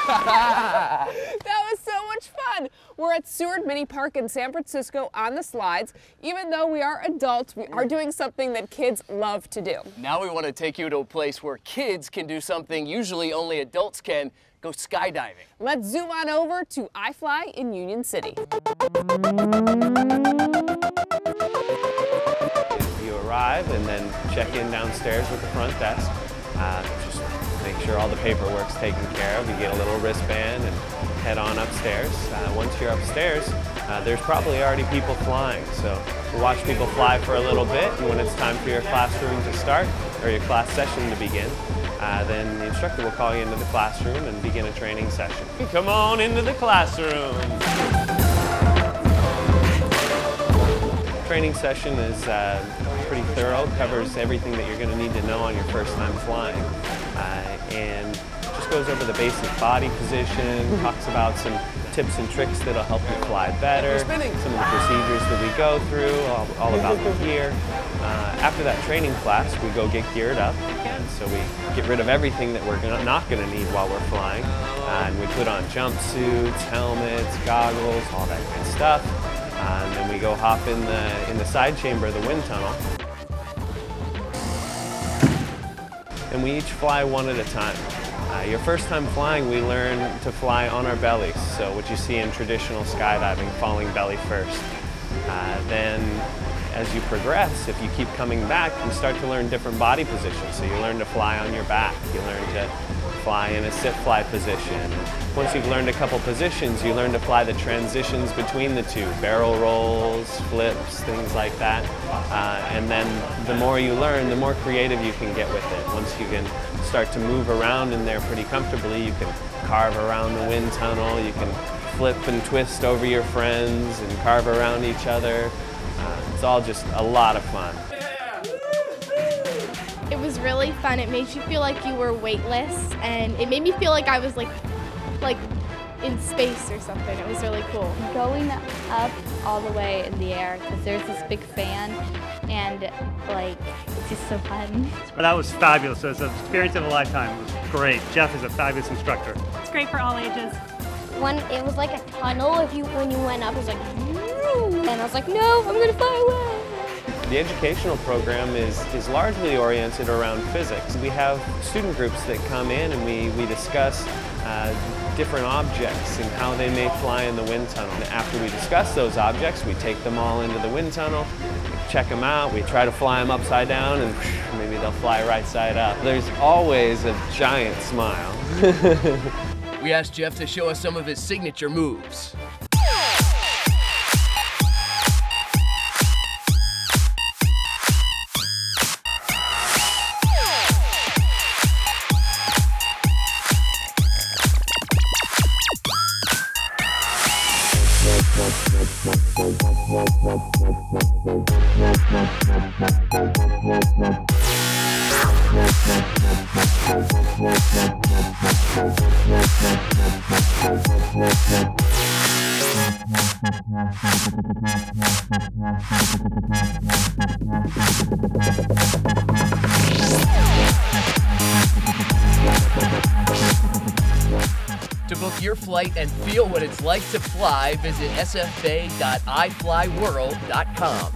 That was so much fun. We're at Seward Mini Park in San Francisco on the slides. Even though we are adults, we are doing something that kids love to do. Now we want to take you to a place where kids can do something usually only adults can, go skydiving. Let's zoom on over to iFly in Union City. You arrive and then check in downstairs with the front desk. Just make sure all the paperwork's taken care of. You get a little wristband and head on upstairs. Once you're upstairs, there's probably already people flying. So we'll watch people fly for a little bit, and when it's time for your classroom to start, or your class session to begin, then the instructor will call you into the classroom and begin a training session. Come on into the classroom. Training session is pretty thorough, covers everything that you're going to need to know on your first time flying, and just goes over the basic body position, talks about some tips and tricks that'll help you fly better, some of the procedures that we go through, all about the gear. After that training class, we go get geared up, and so we get rid of everything that we're not going to need while we're flying, and we put on jumpsuits, helmets, goggles, all that good stuff. And then we go hop in the side chamber of the wind tunnel. And we each fly one at a time. Your first time flying, we learn to fly on our bellies. So what you see in traditional skydiving, falling belly first. Then as you progress, if you keep coming back, you start to learn different body positions. So you learn to fly on your back. You learn to fly in a sit fly position. Once you've learned a couple positions, you learn to fly the transitions between the two, barrel rolls, flips, things like that. And then the more you learn, the more creative you can get with it. Once you can start to move around in there pretty comfortably, you can carve around the wind tunnel, you can flip and twist over your friends and carve around each other. It's all just a lot of fun. It was really fun. It made you feel like you were weightless, and it made me feel like I was like in space or something. It was really cool. Going up all the way in the air, because there's this big fan, and like, it's just so fun. But that was fabulous. It was an experience of a lifetime. It was great. Jeff is a fabulous instructor. It's great for all ages. It was like a tunnel. When you went up, it was like, and I was like, no, I'm gonna fly away. The educational program is largely oriented around physics. We have student groups that come in and we discuss different objects and how they may fly in the wind tunnel. And after we discuss those objects, we take them all into the wind tunnel, check them out, we try to fly them upside down, and maybe they'll fly right side up. There's always a giant smile. We asked Jeff to show us some of his signature moves. To book your flight and feel what it's like to fly, visit sfbay.iflyworld.com.